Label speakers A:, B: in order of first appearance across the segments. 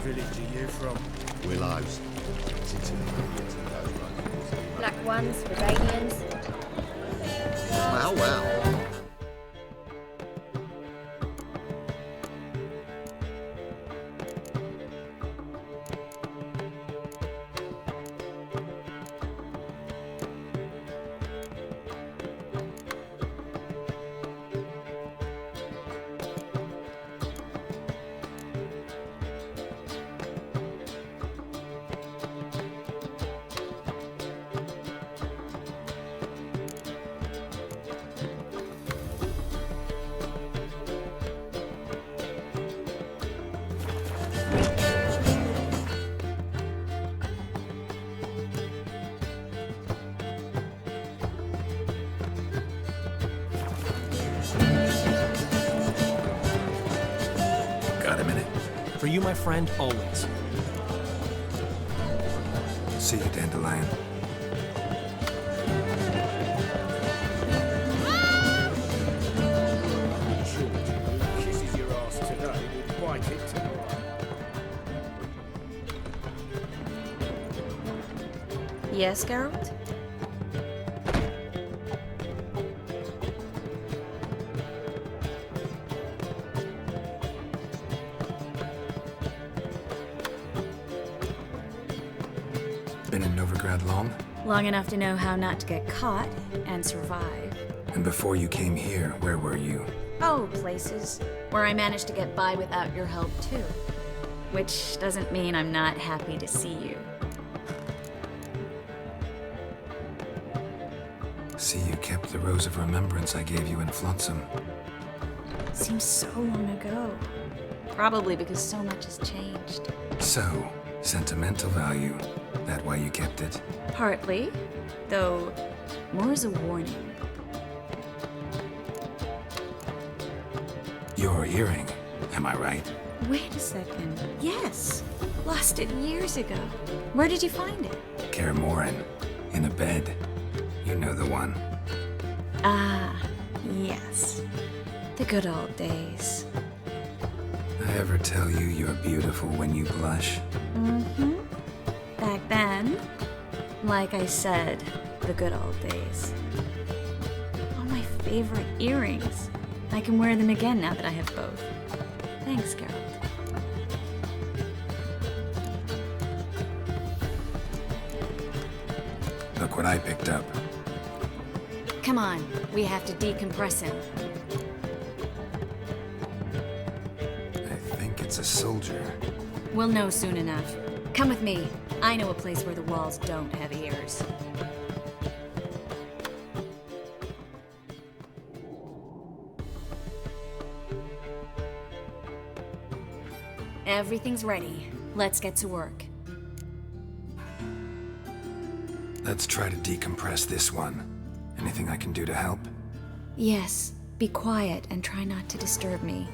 A: Village are you from?
B: Willows.
C: Black ones, Rebellions.
B: Wow, wow.
A: For you, my friend, always.
D: See you, Dandelion.
A: Kisses your ass today, will bite it tomorrow.
C: Yes, Geralt?
D: Been in Novigrad long?
C: Long enough to know how not to get caught and survive.
D: And before you came here, where were you?
C: Oh, places where I managed to get by without your help, too. Which doesn't mean I'm not happy to see you.
D: See, you kept the rose of remembrance I gave you in Flotsam.
C: Seems so long ago. Probably because so much has changed.
D: So, sentimental value. That why you kept it?
C: Partly, though more as a warning.
D: Your earring, am I right?
C: Wait a second. Yes. Lost it years ago. Where did you find it?
D: Kaer Morhen, in a bed. You know the one.
C: Ah, yes. The good old days.
D: I ever tell you you're beautiful when you blush?
C: Mm-hmm. Back then, like I said, the good old days. Oh, my favorite earrings. I can wear them again now that I have both. Thanks, Geralt.
D: Look what I picked up.
C: Come on, we have to decompress him.
D: I think it's a soldier.
C: We'll know soon enough. Come with me. I know a place where the walls don't have ears. Everything's ready. Let's get to work.
D: Let's try to decompress this one. Anything I can do to help?
C: Yes, be quiet and try not to disturb me.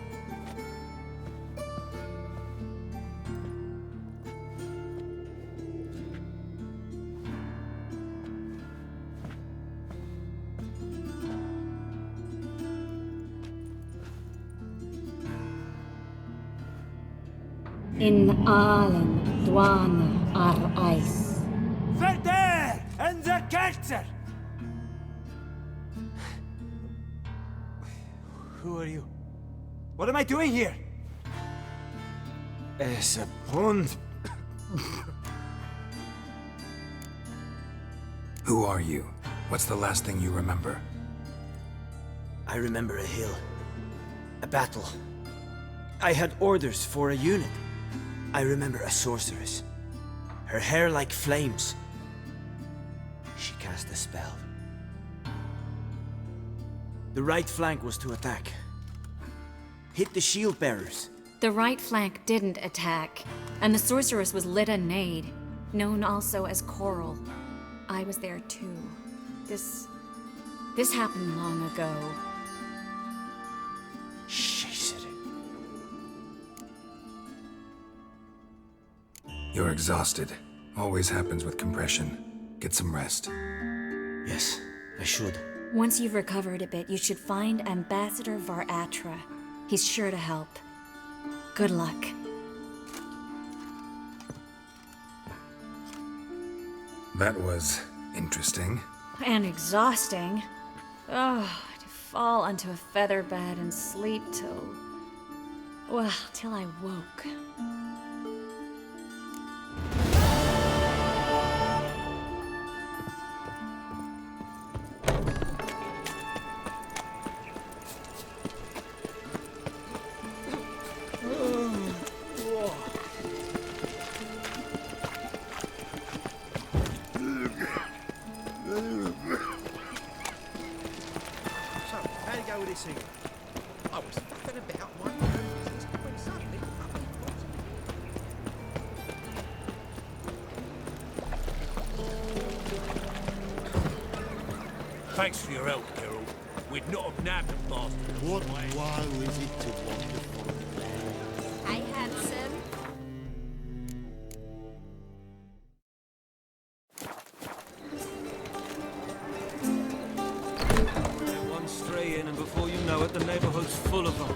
C: In allen dwane eis.
A: Verder and the Kerzer! Who are you? What am I doing here? Es a pond.
D: Who are you? What's the last thing you remember?
A: I remember a hill. A battle. I had orders for a unit. I remember a sorceress. Her hair like flames. She cast a spell. The right flank was to attack. Hit the shield bearers.
C: The right flank didn't attack, and the sorceress was Lyda Nade, known also as Coral. I was there too. This happened long ago.
D: You're exhausted. Always happens with compression. Get some rest.
A: Yes, I should.
C: Once you've recovered a bit, you should find Ambassador Varatra. He's sure to help. Good luck.
D: That was interesting.
C: And exhausting. Oh, to fall onto a feather bed and sleep till I woke.
B: So, how do you go with this here? I was fucking about one business when suddenly fucking
E: Thanks for your help, Geralt. We'd not have nabbed the bastard.
B: What while is it to wonderful?
C: Hi, handsome.
E: One stray in, and before you know it, the neighborhood's full of them.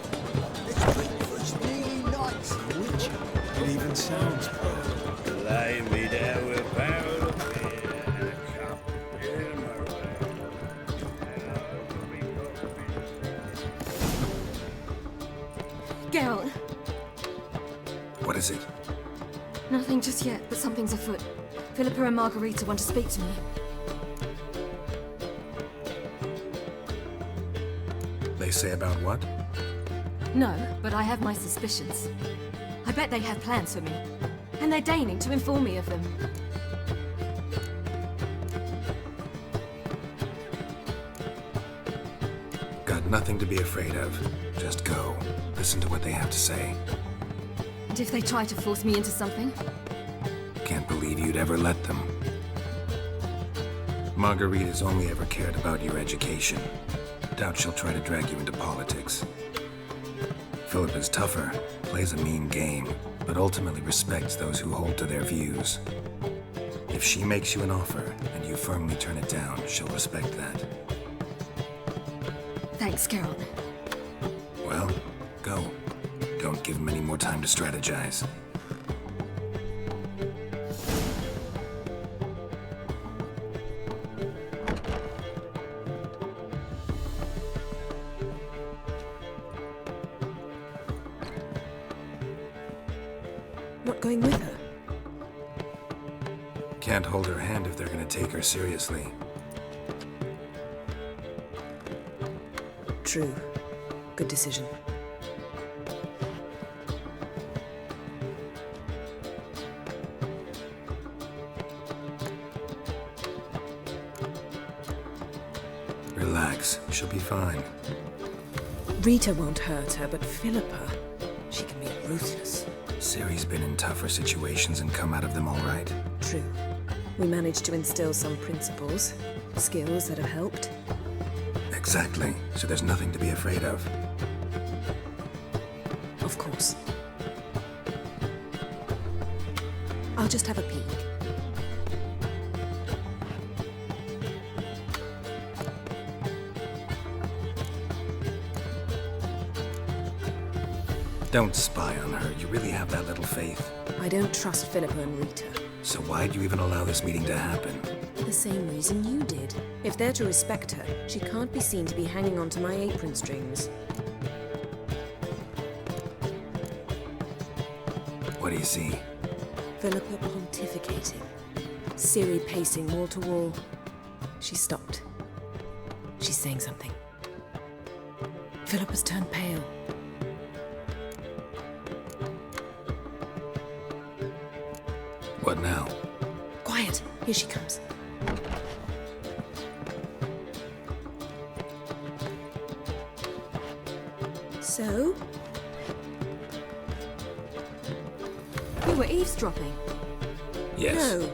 B: This week was really nice. WİTCHER.
A: It even sounds better.
E: Lay me there with a barrel of beer and a cup of Demerara.
F: Geralt,
D: What is it?
F: nothing just yet, but something's afoot. Philippa and Margarita want to speak to me.
D: They say about what?
F: No, but I have my suspicions. I bet they have plans for me, and they're deigning to inform me of them.
D: Got nothing to be afraid of. Just go. Listen to what they have to say.
F: And if they try to force me into something,
D: Can't believe you'd ever let them. Margarita's only ever cared about your education. Doubt she'll try to drag you into politics. Philippa's tougher, plays a mean game, but ultimately respects those who hold to their views. If she makes you an offer and you firmly turn it down, she'll respect that.
F: thanks, Geralt.
D: Well, go. Don't give him any more time to strategize.
G: Not going with her?
D: Can't hold her hand if they're gonna take her seriously.
G: True. Good decision.
D: Relax, she'll be fine.
G: Rita won't hurt her, but Philippa, she can be ruthless.
D: Ciri's been in tougher situations and come out of them all right.
G: True. We managed to instill some principles, skills that have helped.
D: Exactly, so there's nothing to be afraid of.
G: Of course. I'll just have a peek.
D: Don't spy on her, you really have that little faith.
G: I don't trust Philippa and Rita.
D: So why'd you even allow this meeting to happen?
G: The same reason you did. If they're to respect her, she can't be seen to be hanging onto my apron strings.
D: What do you see?
G: Philippa pontificating. Ciri pacing wall to wall. She stopped. She's saying something. Philippa's turned pale.
D: What now?
G: Quiet! Here she comes. So?
F: You were eavesdropping.
D: Yes.
G: No.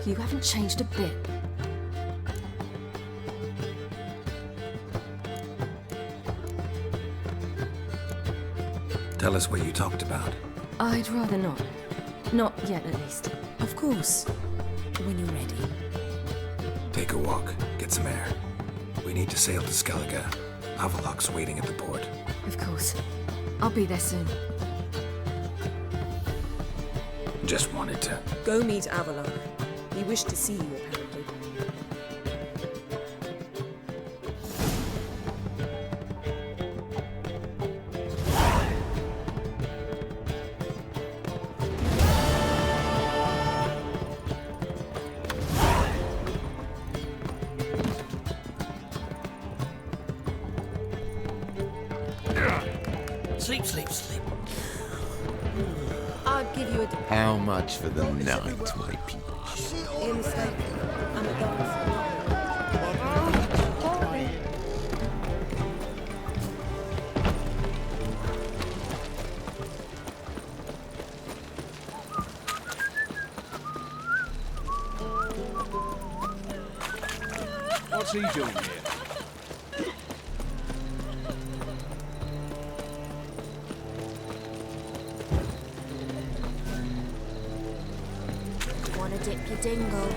F: You haven't changed a bit.
D: Tell us what you talked about.
F: I'd rather not. Not yet, at least.
G: Of course. When you're ready.
D: Take a walk, get some air. We need to sail to Skellige. Avalok's waiting at the port.
F: Of course. I'll be there soon.
D: Just wanted to...
G: Go meet Avalok. He wished to see you, apparently.
A: Sleep, sleep, sleep.
G: I'll give you a
B: How much for the night, my people?
G: in the state. I'm at dance.
B: What's he doing here?
G: Wanna dip your dingle?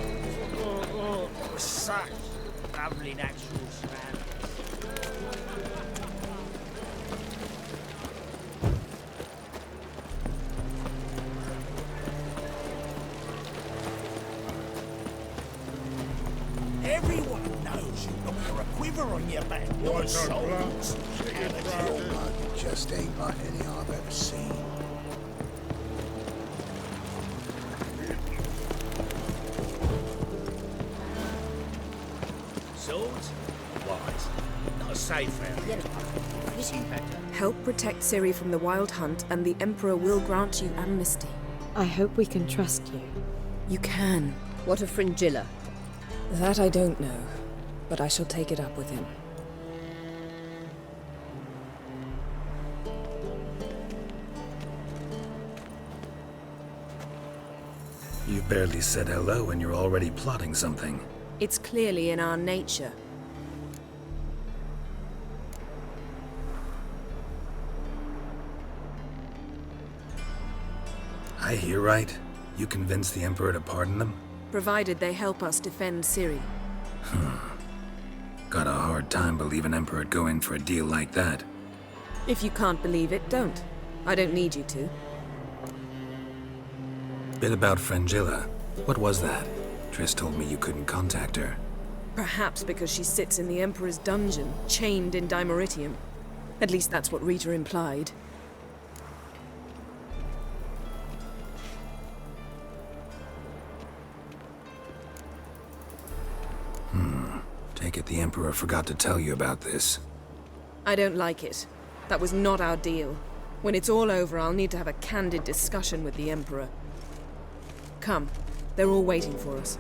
A: Such lovely natural surroundings.
E: Everyone knows you've got a quiver on your back. Your souls. And your blood just ain't like any I've ever seen.
A: Swords? Wise. Not safe round here.
G: Help protect Ciri from the Wild Hunt, and the Emperor will grant you amnesty.
H: I hope we can trust you.
G: You can.
I: What of Fringilla?
G: That I don't know, but I shall take it up with him.
D: You barely said hello and you're already plotting something.
G: It's clearly in our nature.
D: I hear right? You convinced the Emperor to pardon them?
G: Provided they help us defend Ciri.
D: Got a hard time believing Emperor'd go in for a deal like that.
G: If you can't believe it, don't. I don't need you to.
D: Bit about Fringilla. What was that? Triss told me you couldn't contact her.
G: Perhaps because she sits in the Emperor's dungeon, chained in Dimeritium. At least that's what Rita implied.
D: Take it the Emperor forgot to tell you about this.
G: I don't like it. That was not our deal. When it's all over, I'll need to have a candid discussion with the Emperor. Come. They're all waiting for us.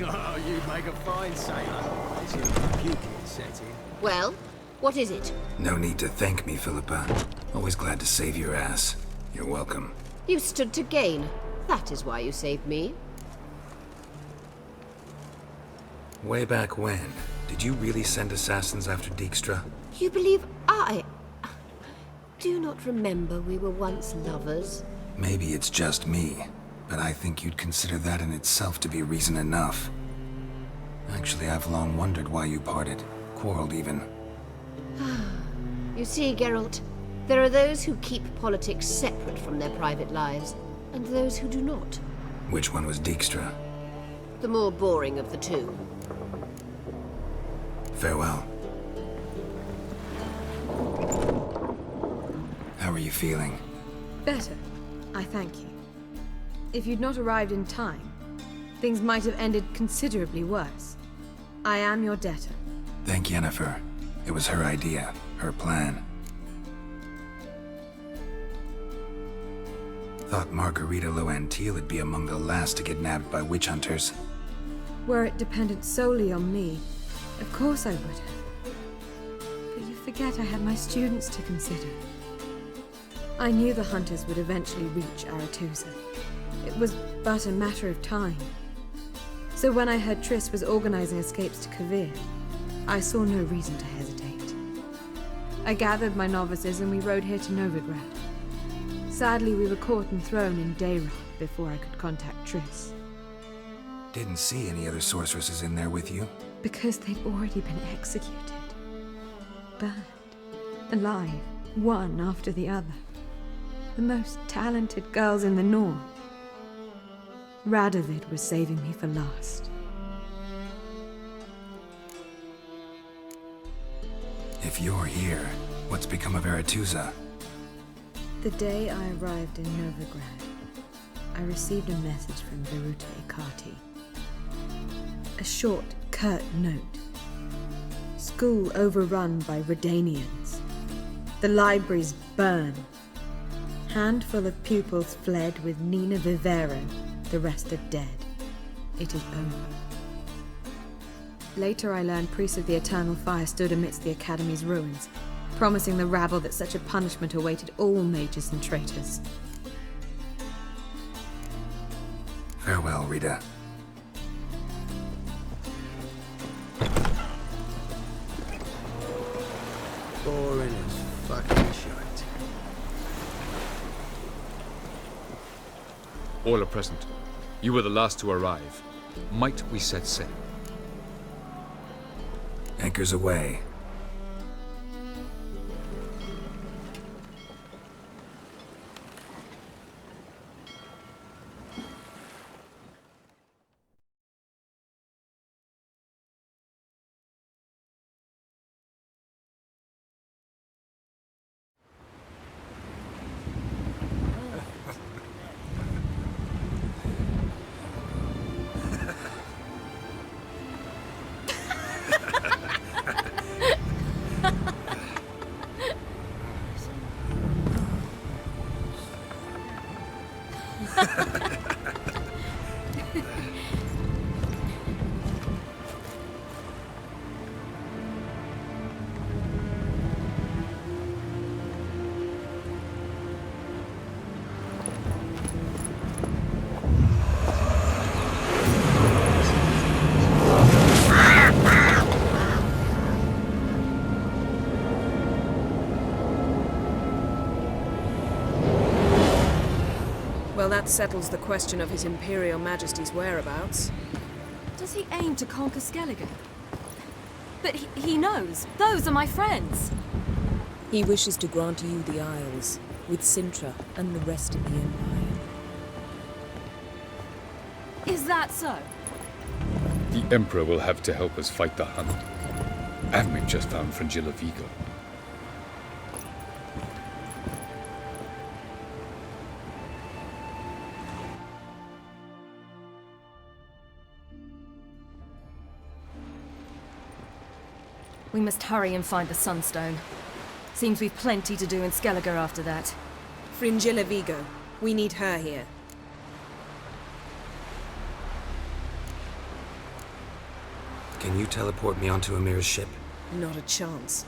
B: Oh, you make a fine sailor. It's a puking setting.
I: Well, what is it?
D: No need to thank me, Philippa. Always glad to save your ass. You're welcome.
I: You stood to gain. That is why you saved me.
D: Way back when, did you really send assassins after Dijkstra?
I: You believe I... Do you not remember we were once lovers?
D: Maybe it's just me, but I think you'd consider that in itself to be reason enough. Actually, I've long wondered why you parted. Quarreled even.
I: You see, Geralt, there are those who keep politics separate from their private lives, and those who do not.
D: Which one was Dijkstra?
I: The more boring of the two.
D: Farewell. How are you feeling?
H: Better. I thank you. If you'd not arrived in time, things might have ended considerably worse. I am your debtor.
D: Thank Yennefer. It was her idea, her plan. Thought Margarita Loantil would be among the last to get nabbed by witch hunters.
H: Were it dependent solely on me, of course I would have. But you forget I have my students to consider. I knew the hunters would eventually reach Aretusa. It was but a matter of time. So when I heard Triss was organizing escapes to Kavir, I saw no reason to hesitate. I gathered my novices and we rode here to Novigrad. Sadly, we were caught and thrown in Dayrod before I could contact Triss.
D: Didn't see any other sorceresses in there with you.
H: Because they'd already been executed. Burned. Alive. One after the other. The most talented girls in the north. Radovid was saving me for last.
D: If you're here, what's become of Aretusa?
H: The day I arrived in Novigrad, I received a message from Viruta Ikati. A short, curt note. School overrun by Redanians. The libraries burn. Handful of pupils fled with Nina Vivero. The rest are dead. It is over. Later I learned priests of the Eternal Fire stood amidst the Academy's ruins, promising the rabble that such a punishment awaited all mages and traitors.
D: Farewell, Rita.
B: Boring as fucking shite.
J: All are present. You were the last to arrive. Might we set sail?
D: Anchors away.
G: Well, that settles the question of His Imperial Majesty's whereabouts.
F: Does he aim to conquer Skellige? But he knows. Those are my friends.
G: He wishes to grant you the Isles, with Sintra and the rest of the Empire.
F: Is that so?
J: The Emperor will have to help us fight the Hunt. And we've just found Fringilla Vigo.
F: We must hurry and find the Sunstone. Seems we've plenty to do in Skellige after that.
G: Fringilla Vigo. We need her here.
D: Can you teleport me onto Amir's ship?
G: Not a chance.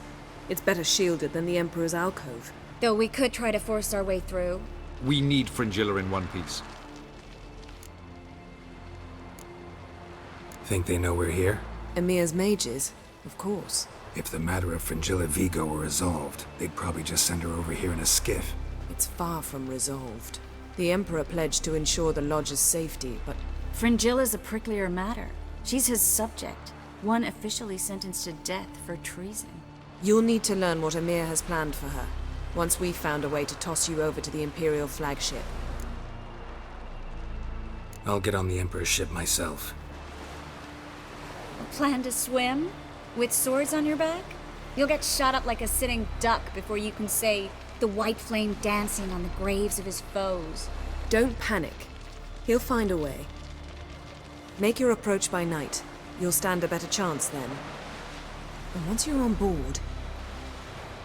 G: It's better shielded than the Emperor's alcove.
C: Though we could try to force our way through.
J: We need Fringilla in one piece.
D: Think they know we're here?
G: Emir's mages, of course.
D: If the matter of Fringilla Vigo were resolved, they'd probably just send her over here in a skiff.
G: It's far from resolved. The Emperor pledged to ensure the Lodge's safety, but...
C: Fringilla's a pricklier matter. She's his subject, one officially sentenced to death for treason.
G: You'll need to learn what Emir has planned for her, once we've found a way to toss you over to the Imperial flagship.
D: I'll get on the Emperor's ship myself.
C: Plan to swim? With swords on your back? You'll get shot up like a sitting duck before you can say the white flame dancing on the graves of his foes.
G: Don't panic. He'll find a way. Make your approach by night. You'll stand a better chance then. And once you're on board,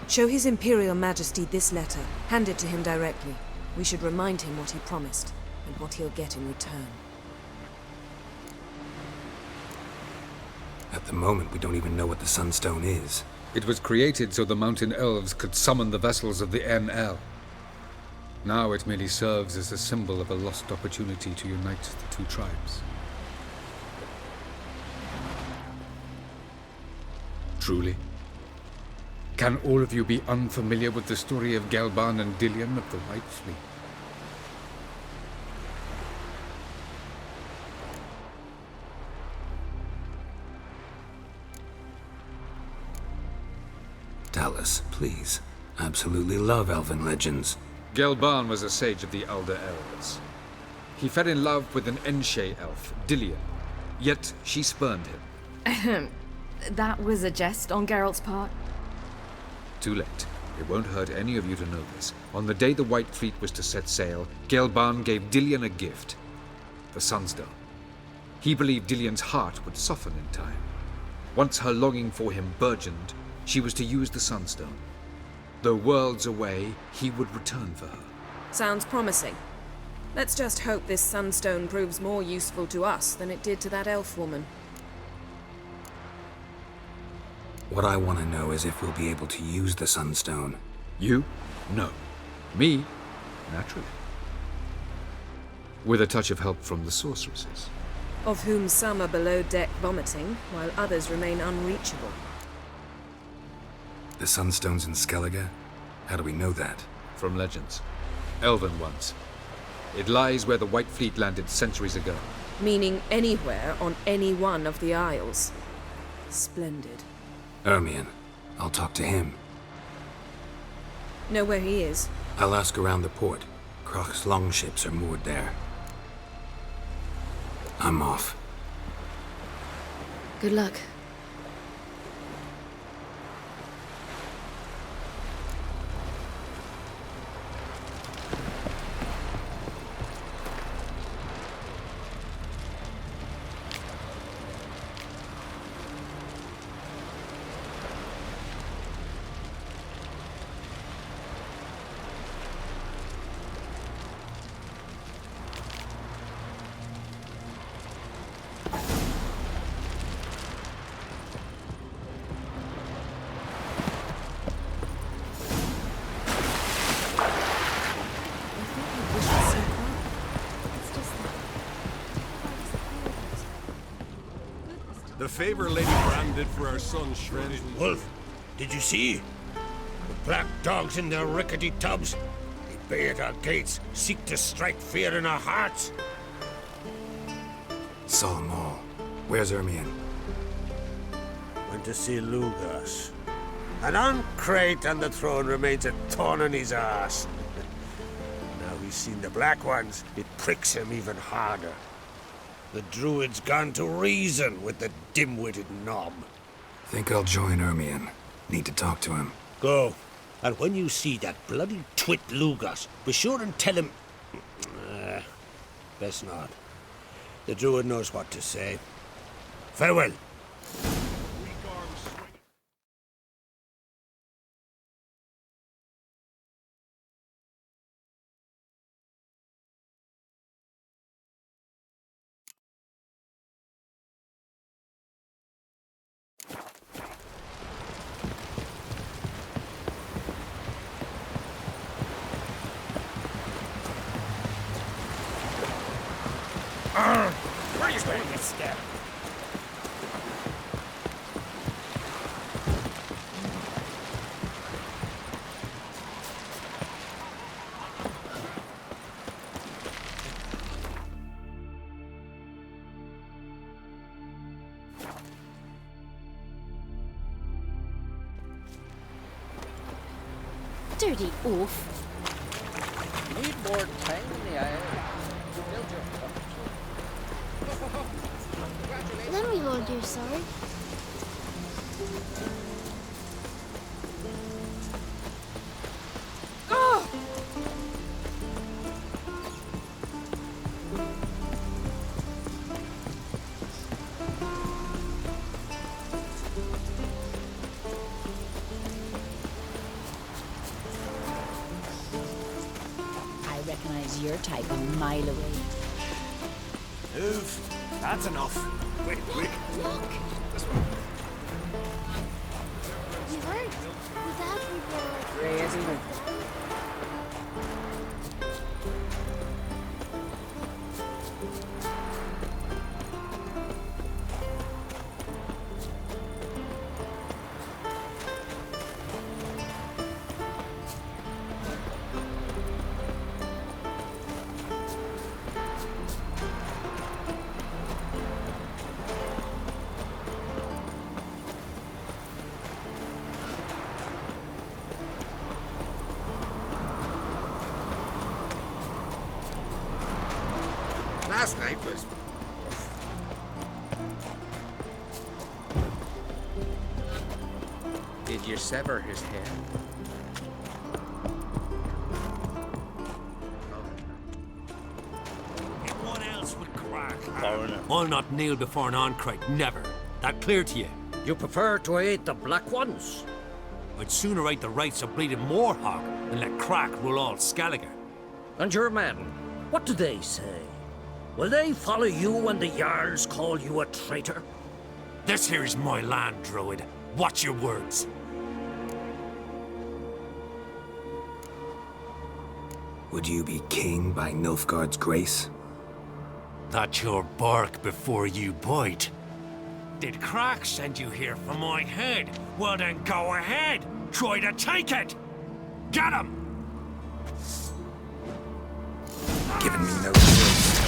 G: show His Imperial Majesty this letter. Hand it to him directly. We should remind him what he promised, and what he'll get in return.
D: At the moment, we don't even know what the Sunstone is.
J: It was created so the mountain elves could summon the vessels of the NL. Now it merely serves as a symbol of a lost opportunity to unite the two tribes. Truly? Can all of you be unfamiliar with the story of Gelban and Dillion of the White Fleet?
D: Tell us, please. Absolutely love elven legends.
J: Gelban was a sage of the Elder Elves. He fell in love with an Enshe elf, Dillion, yet she spurned him.
F: That was a jest on Geralt's part.
J: Too late. It won't hurt any of you to know this. On the day the White Fleet was to set sail, Gelban gave Dillion a gift. The Sunstone. He believed Dillion's heart would soften in time. Once her longing for him burgeoned, she was to use the Sunstone. Though worlds away, he would return for her.
G: Sounds promising. Let's just hope this Sunstone proves more useful to us than it did to that elf woman.
D: What I want to know is if we'll be able to use the Sunstone.
J: You? No. Me? Naturally. With a touch of help from the sorceresses.
G: Of whom some are below deck vomiting, while others remain unreachable.
D: The Sunstone's in Skellige? How do we know that?
J: From legends. Elven ones. It lies where the White Fleet landed centuries ago.
G: Meaning anywhere on any one of the Isles. Splendid.
D: Ermion. I'll talk to him.
G: Know where he is?
D: I'll ask around the port. Croc's longships are moored there. I'm off.
F: Good luck.
B: The favor Lady Bran did for our son shredded.
E: Wolf, did you see? The black dogs in their rickety tubs. They bay at our gates, seek to strike fear in our hearts.
D: Saw them all. Where's Ermion?
E: Went to see Lugas. An uncrate on the throne remains a thorn in his ass. Now he's seen the Black Ones, it pricks him even harder. The druid's gone to reason with the dim-witted knob.
D: Think I'll join Ermion. Need to talk to him.
E: Go. And when you see that bloody twit Lugas, be sure and tell him... best not. The druid knows what to say. Farewell.
B: Where are you going, you step?
I: Dirty oaf.
K: Need more time in the air.
I: Then we all do sorry.
L: recognize your type a mile away.
A: Move. That's enough.
E: Wait, wait.
I: Look! You heard? Without reward.
E: Last night was...
B: Did you sever his head?
E: What else would crack?
M: I'll not kneel before an Oncrite, never. That clear to you?
K: You prefer to aid the black ones?
M: I'd sooner eat the rights of bleeding Moorhog than let crack rule all Skellige.
K: And your men, what do they say? Will they follow you when the Jarls call you a traitor?
M: This here's my land, Druid. Watch your words.
D: Would you be king by Nilfgaard's grace?
M: That's your bark before you bite. Did Crack send you here for my head? Well then go ahead. Try to take it. Get him!
D: Giving me no choice.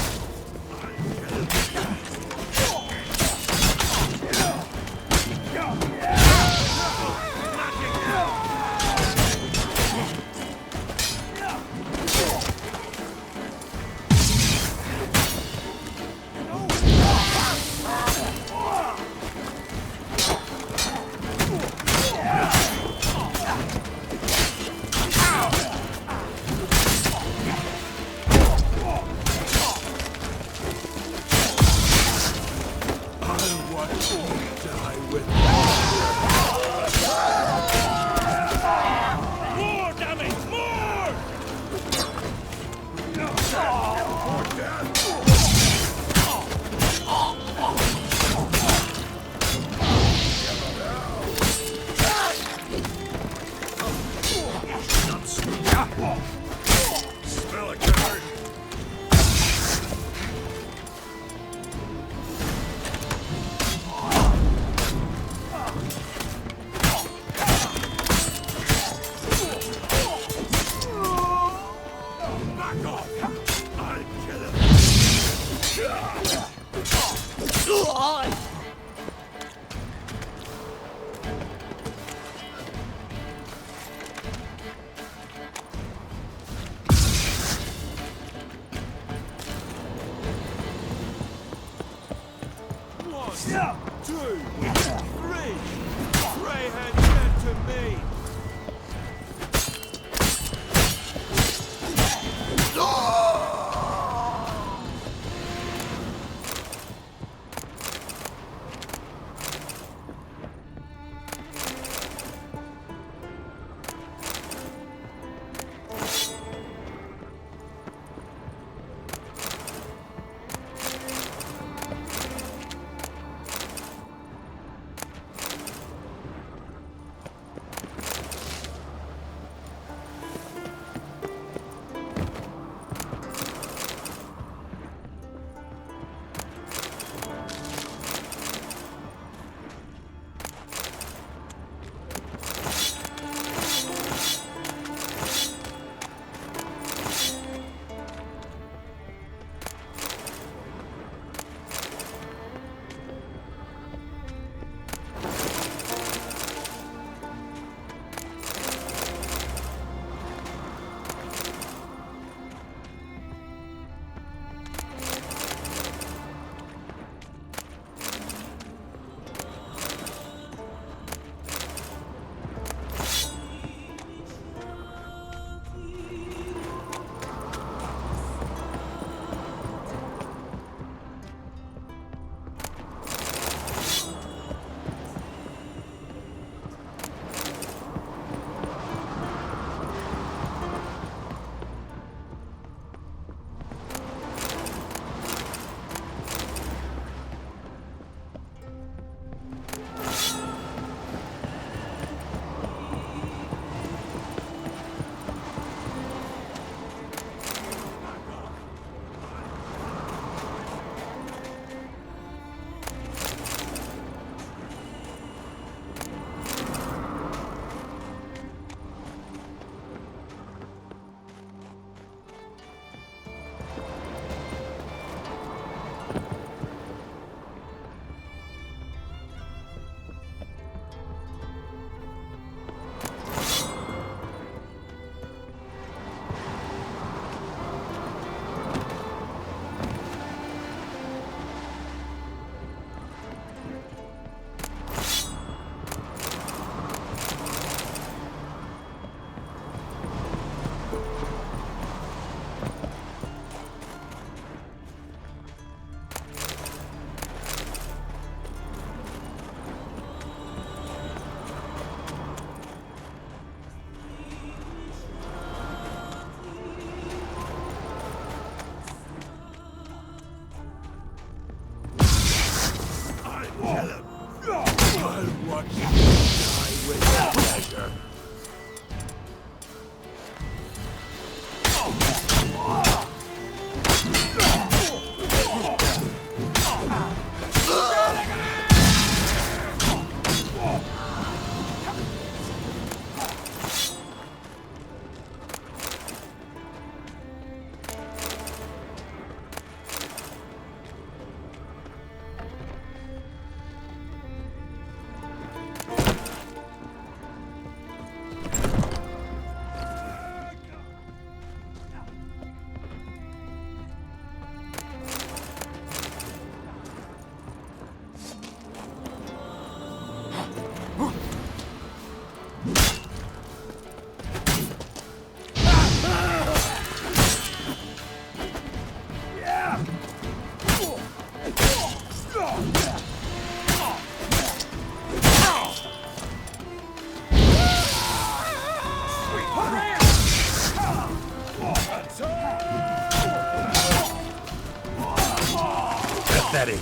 K: pathetic.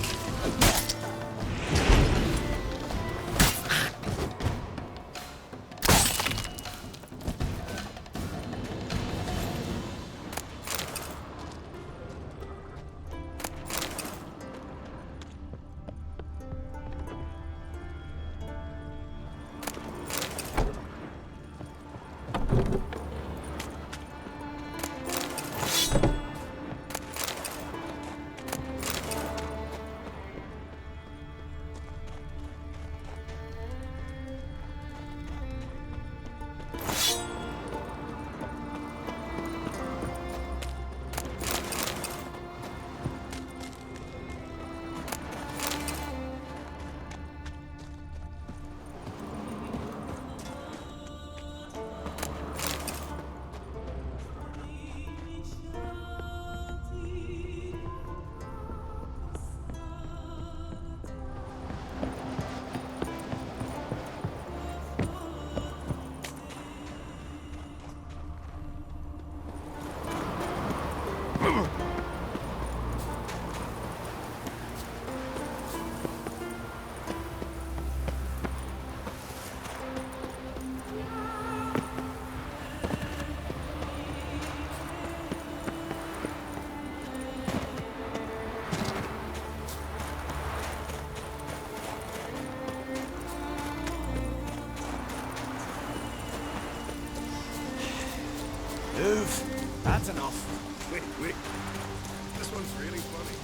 B: Move. That's enough.
E: Wait. This one's really funny.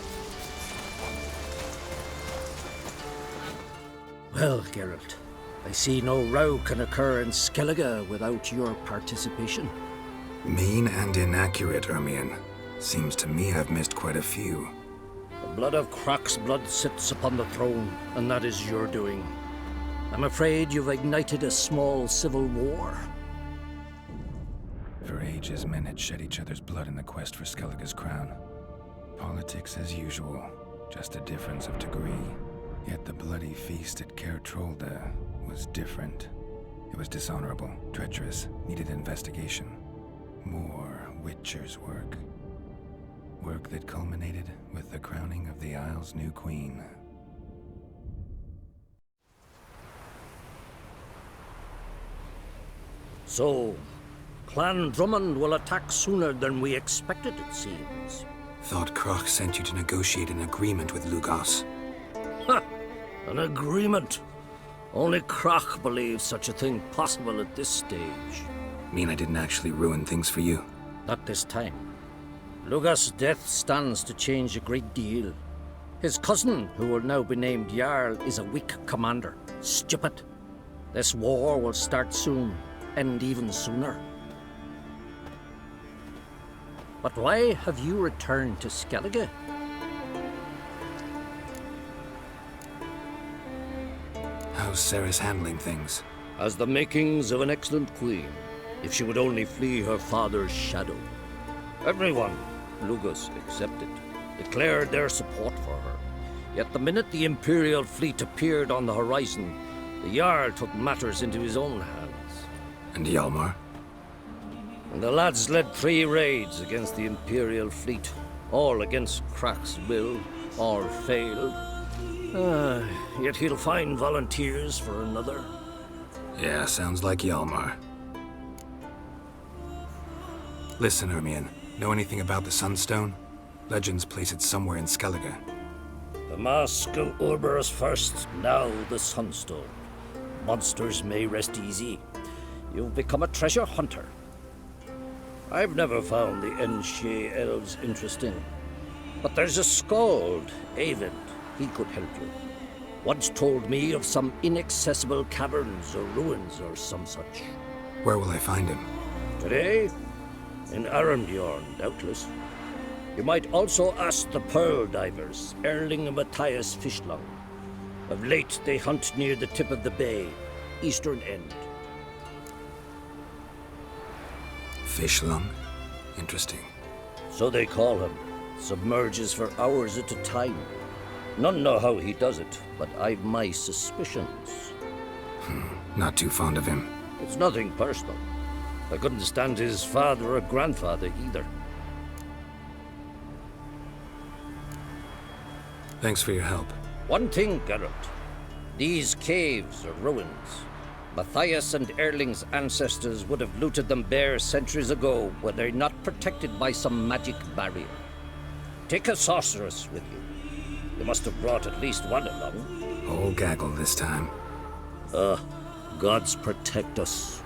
K: Well, Geralt, I see no row can occur in Skellige without your participation.
D: Mean and inaccurate, Ermion. Seems to me I've missed quite a few.
K: The blood of Crach's blood sits upon the throne, and that is your doing. I'm afraid you've ignited a small civil war.
D: For ages, men had shed each other's blood in the quest for Skellige's crown. Politics as usual, just a difference of degree. Yet the bloody feast at Caer Trolda was different. It was dishonorable, treacherous, needed investigation. More WİTCHER's work. Work that culminated with the crowning of the Isle's new queen.
K: So, Clan Drummond will attack sooner than we expected, it seems.
D: Thought Crach sent you to negotiate an agreement with Lugos.
K: Ha! An agreement. Only Crach believes such a thing possible at this stage.
D: Mean I didn't actually ruin things for you?
K: Not this time. Lugos' death stands to change a great deal. His cousin, who will now be named Jarl, is a weak commander. Stupid. This war will start soon, end even sooner. But why have you returned to Skellige?
D: How's Ceres handling things?
K: Has the makings of an excellent queen, if she would only flee her father's shadow. Everyone, Lugos excepted, declared their support for her. Yet the minute the Imperial fleet appeared on the horizon, the Jarl took matters into his own hands.
D: And Hjalmar?
K: And the lads led 3 raids against the Imperial fleet, all against Crach's will, all failed. Yet he'll find volunteers for another.
D: Yeah, sounds like Hjalmar. Listen, Ermion, know anything about the Sunstone? Legends place it somewhere in Skellige.
K: The mask of Urberus first, now the Sunstone. Monsters may rest easy. You've become a treasure hunter. I've never found the Enshe elves interesting. But there's a skald, Eyvind. He could help you. Once told me of some inaccessible caverns or ruins or some such.
D: Where will I find him?
K: Today? In Arendjorn, doubtless. You might also ask the pearl divers, Erling and Matthias Fishlung. Of late, they hunt near the tip of the bay, eastern end.
D: Fishlung? Interesting.
K: So they call him. Submerges for hours at a time. None know how he does it, but I've my suspicions.
D: Not too fond of him.
K: It's nothing personal. I couldn't stand his father or grandfather either.
D: Thanks for your help.
K: One thing, Geralt. These caves are ruins. Matthias and Erling's ancestors would have looted them bare centuries ago were they not protected by some magic barrier. Take a sorceress with you. You must have brought at least one along.
D: Whole gaggle this time.
K: Gods protect us.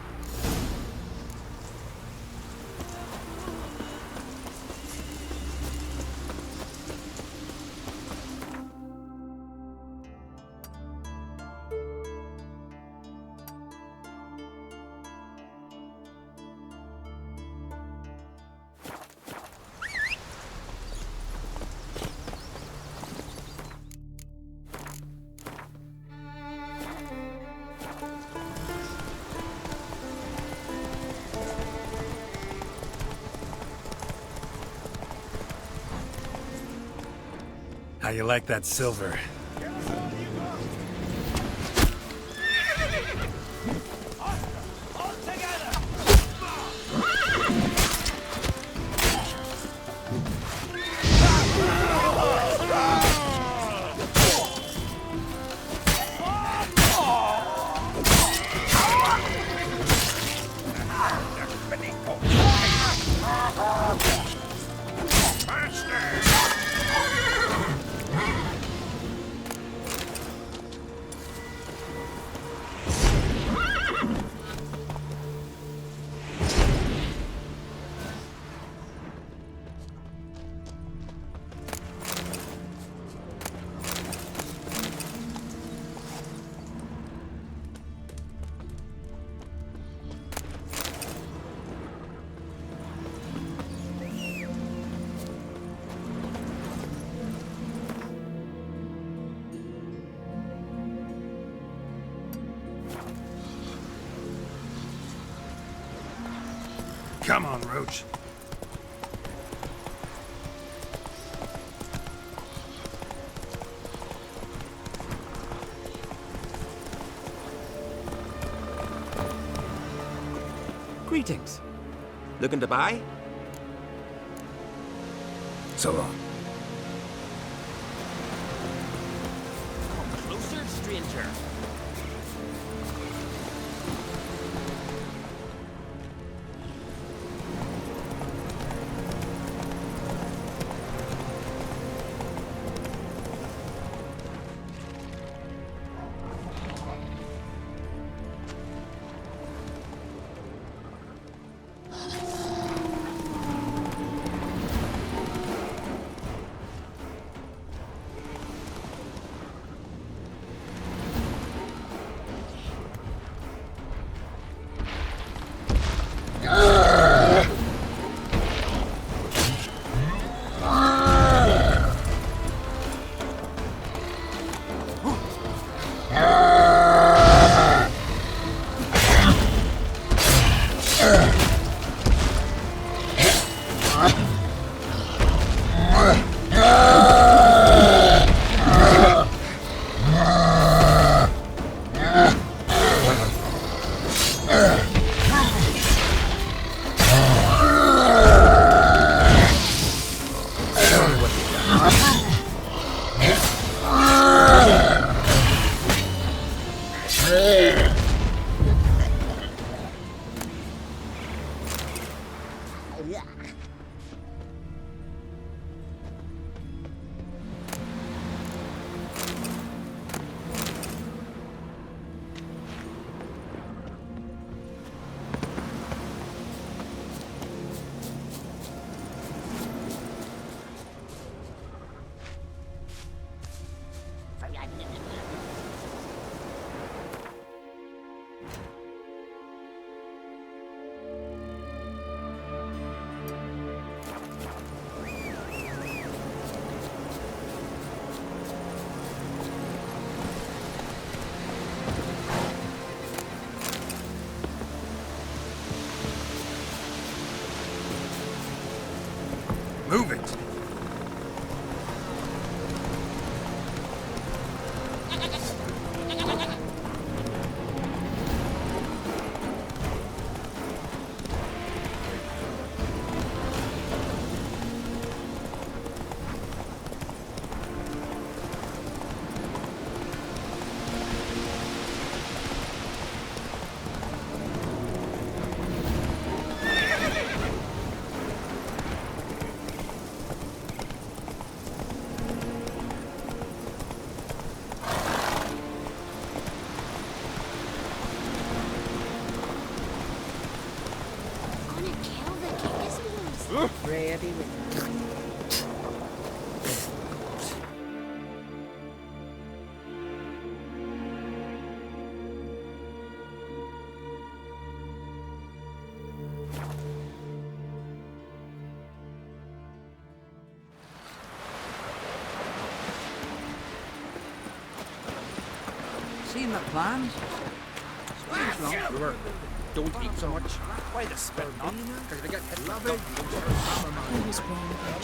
D: How you like that silver? Come on, Roach.
B: Greetings. Looking to buy?
D: So long.
B: Come closer, stranger.
D: Move it!
G: Freya be with you.
N: Seen the plans?
B: Don't eat so much. Why the spit not? Because they get hit love it.
C: I was wrong about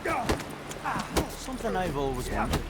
C: you,
A: Something I've always wanted.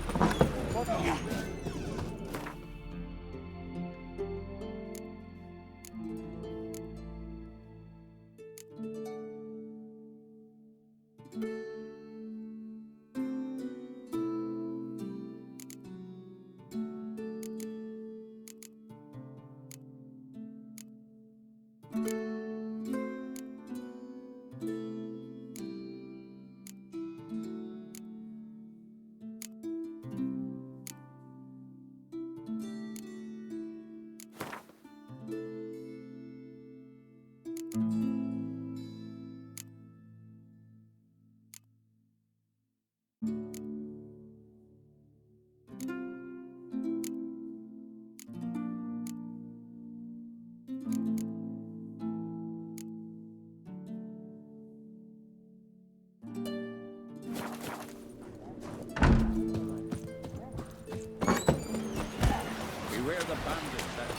B: Beware the bandits that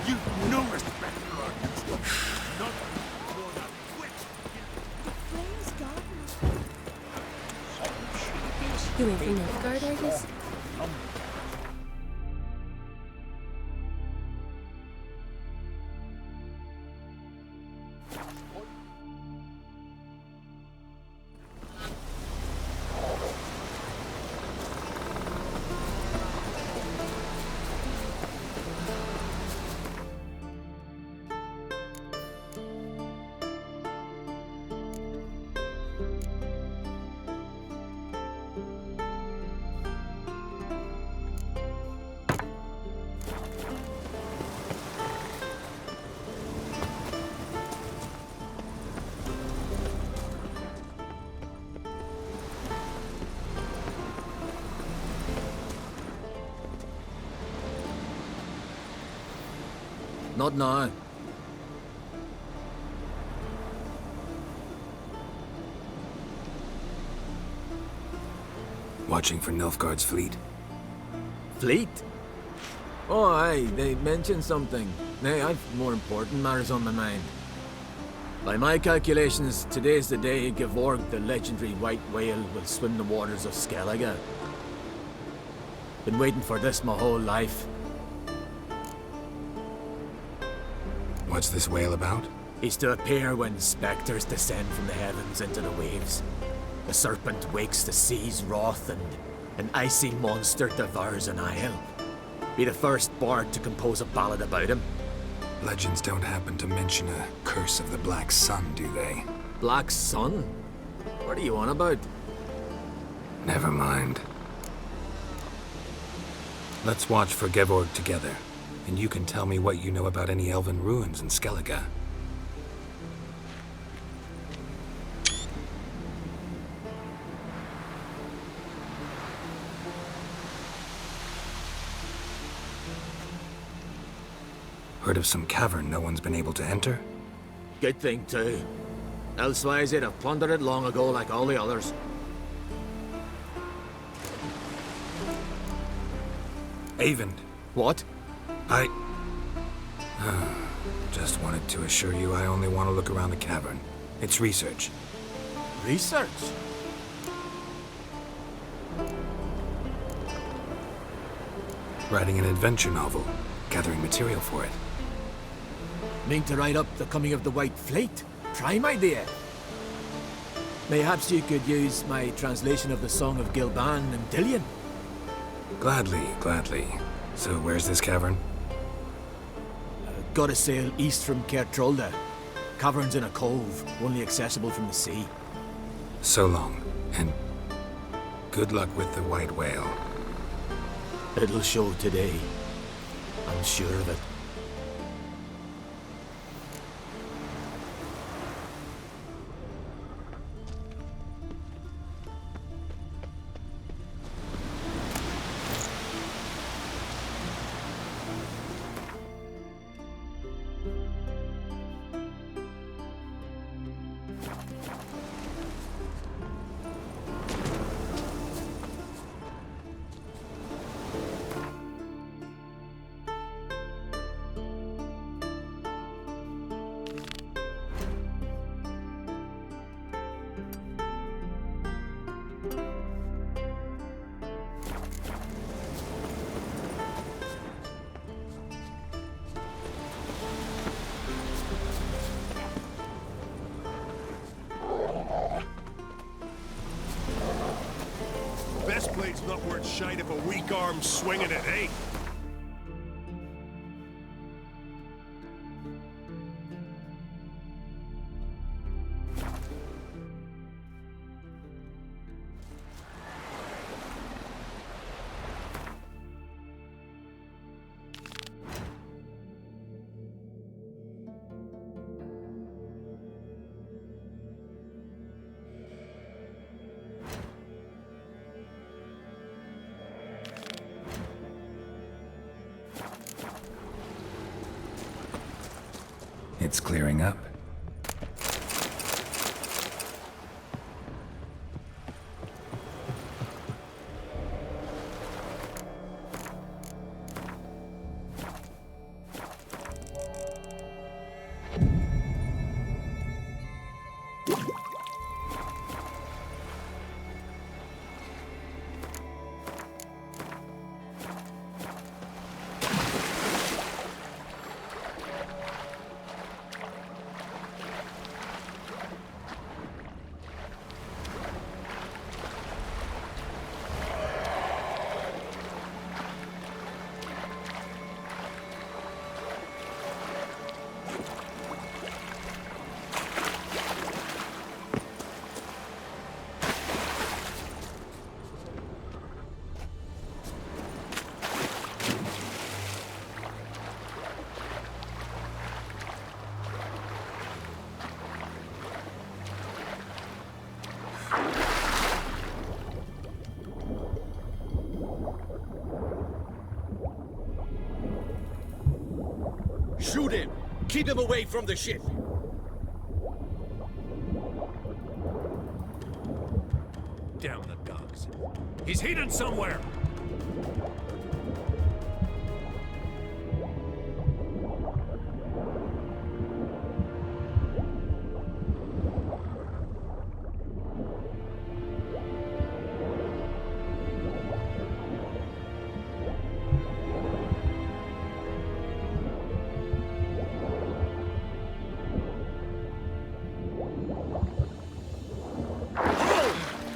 B: You've no respect for our custom. Not more than wit.
F: You ain't from Nilfgaard, are you?
O: Not now.
D: Watching for Nilfgaard's fleet?
O: Fleet? Oh, aye, they mentioned something. Nay, I've more important matters on my mind. By my calculations, today's the day Gevorg, the legendary white whale, will swim the waters of Skellige. Been waiting for this my whole life.
D: What's this whale about?
O: He's to appear when spectres descend from the heavens into the waves. The serpent wakes the sea's wrath and an icy monster devours an isle. Be the first bard to compose a ballad about him.
D: Legends don't happen to mention a curse of the Black Sun, do they?
O: Black Sun? What are you on about?
D: Never mind. Let's watch for Gevorg together, and you can tell me what you know about any elven ruins in Skellige. Heard of some cavern no one's been able to enter?
O: Good thing, too. Elsewise, they'd have plundered it long ago like all the others.
D: Avend.
O: What?
D: Just wanted to assure you I only want to look around the cavern. It's research.
O: Research?
D: Writing an adventure novel. Gathering material for it.
O: Mean to write up the coming of the White Fleet? Prime idea. Mayhaps you could use my translation of the Song of Gilban and Dillion.
D: Gladly, gladly. So where's this cavern?
O: Gotta sail east from Kertrolda. Cavern's in a cove, only accessible from the sea.
D: So long, and good luck with the white whale.
O: It'll show today. I'm sure of it.
M: shite if a weak arm's swinging it, eh?
D: It's clearing up.
B: Shoot him! Keep him away from the ship!
M: Damn the dogs. He's hidden somewhere!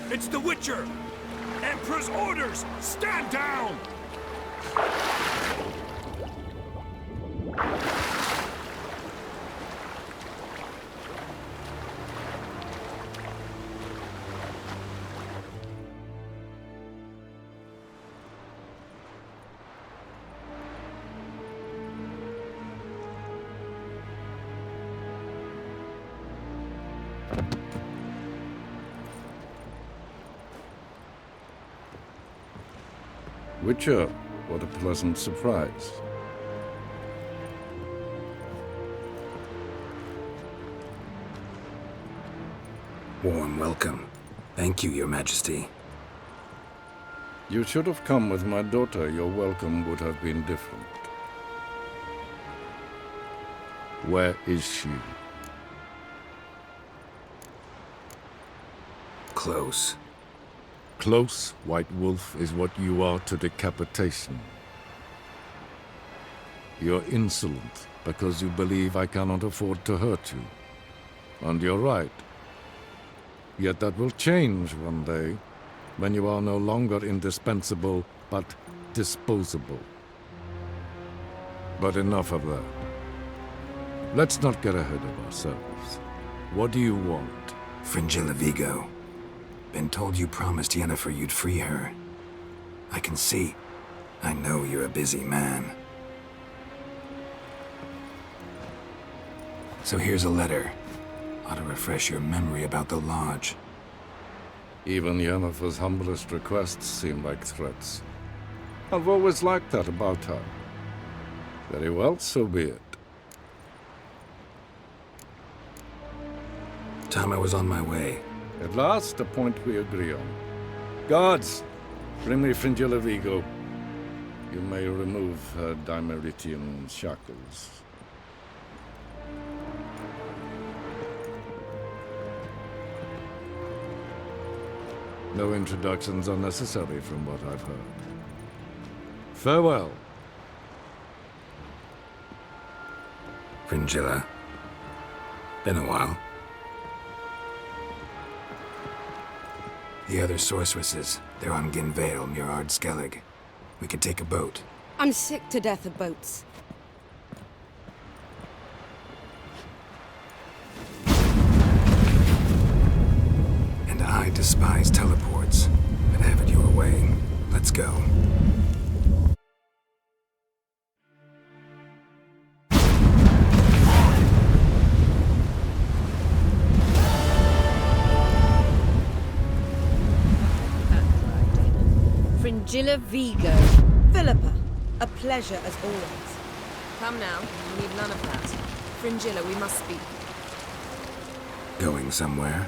M: It's the Witcher! Emperor's orders! Stand down!
P: Witcher, what a pleasant surprise.
D: Warm welcome. Thank you, Your Majesty.
P: You should have come with my daughter. Your welcome would have been different.
B: Where is she?
D: Close.
B: Close, White Wolf, is what you are to decapitation. You're insolent because you believe I cannot afford to hurt you. And you're right. Yet that will change one day, when you are no longer indispensable, but disposable. But enough of that. Let's not get ahead of ourselves. What do you want?
D: Fringilla Vigo. Been told you promised Yennefer you'd free her. I can see. I know you're a busy man. So here's a letter. Ought to refresh your memory about the Lodge.
P: Even Yennefer's humblest requests seem like threats. I've always liked that about her. Very well, so be it.
D: Time I was on my way.
P: At last, a point we agree on. Guards, bring me Fringilla Vigo. You may remove her Dimeritian shackles.
B: No introductions are necessary from what I've heard. Farewell.
D: Fringilla. Been a while. The other sorceresses, They're on Ginvale near Skellige. We could take a boat.
Q: I'm sick to death of boats.
D: And I despise teleports. But have it your way. Let's go.
Q: Fringilla Vigo. Philippa, a pleasure as always.
G: Come now, we need none of that. Fringilla, we must speak.
D: Going somewhere?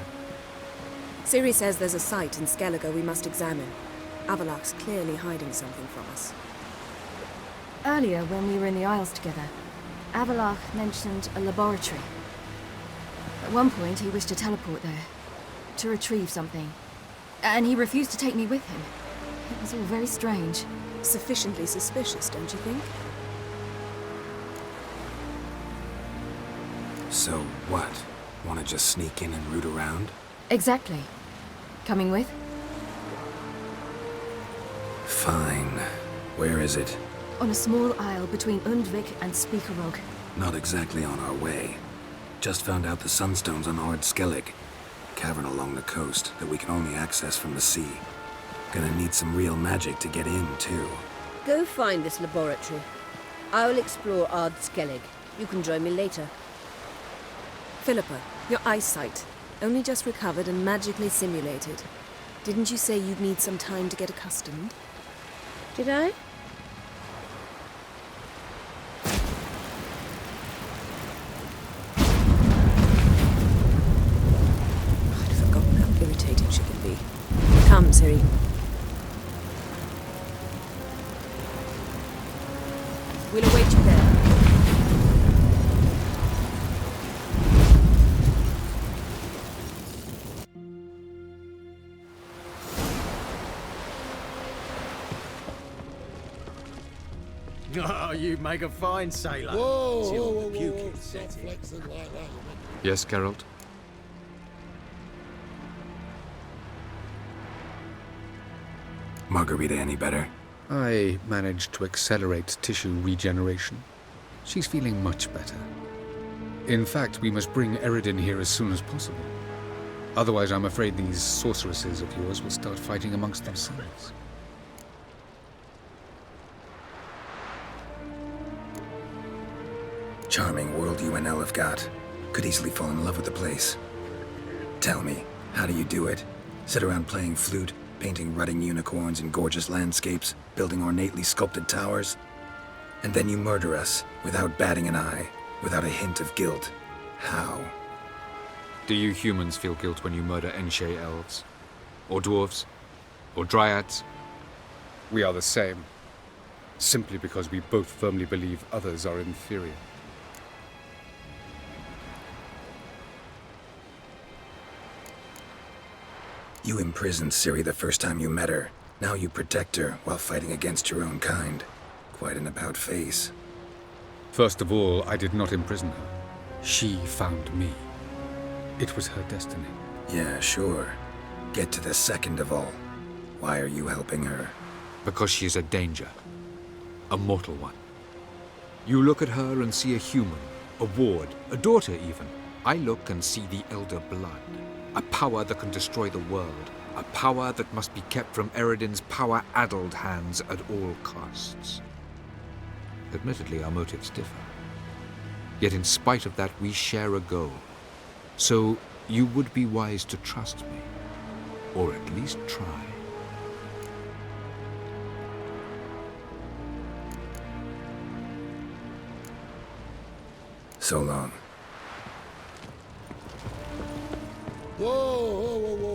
G: Ciri says there's a site in Skellige we must examine. Avalok's clearly hiding something from us.
F: Earlier, when we were in the Isles together, Avalok mentioned a laboratory. At one point, he wished to teleport there, to retrieve something. And he refused to take me with him. It was all very strange.
G: Sufficiently suspicious, don't you think?
D: So what? Want to just sneak in and root around?
F: Exactly. Coming with?
D: Fine. Where is it?
F: On a small isle between Undvik and Speakerog.
D: Not exactly on our way. Just found out the sunstone's on Skellige. Cavern along the coast that we can only access from the sea. Gonna need some real magic to get in, too.
Q: Go find this laboratory. I'll explore Skellige. You can join me later.
G: Philippa, your eyesight. Only just recovered and magically simulated. Didn't you say you'd need some time to get accustomed?
Q: Did I?
G: I'd forgotten how irritating she can be. Come, Ciri. We'll await you there.
O: Oh, you make a fine sailor.
E: Whoa.
J: Yes, Geralt?
D: Margarita any better?
J: I managed to accelerate tissue regeneration. She's feeling much better. In fact, we must bring Eredin here as soon as possible. Otherwise, I'm afraid these sorceresses of yours will start fighting amongst themselves.
D: Charming world you and Elle have got. Could easily fall in love with the place. Tell me, how do you do it? Sit around playing flute, painting rutting unicorns in gorgeous landscapes, building ornately sculpted towers? And then you murder us, without batting an eye, without a hint of guilt. How?
J: Do you humans feel guilt when you murder Enshe elves? Or dwarves? Or dryads? We are the same. Simply because we both firmly believe others are inferior.
D: You imprisoned Ciri the first time you met her. Now you protect her while fighting against your own kind. Quite an about-face.
J: First of all, I did not imprison her. She found me. It was her destiny.
D: Yeah, sure. Get to the second of all. Why are you helping her?
J: Because she is a danger. A mortal one. You look at her and see a human, a ward, a daughter even. I look and see the Elder Blood. A power that can destroy the world. A power that must be kept from Eredin's power-addled hands at all costs. Admittedly, our motives differ. Yet in spite of that, we share a goal. So, you would be wise to trust me. Or at least try.
D: So long.
E: Whoa.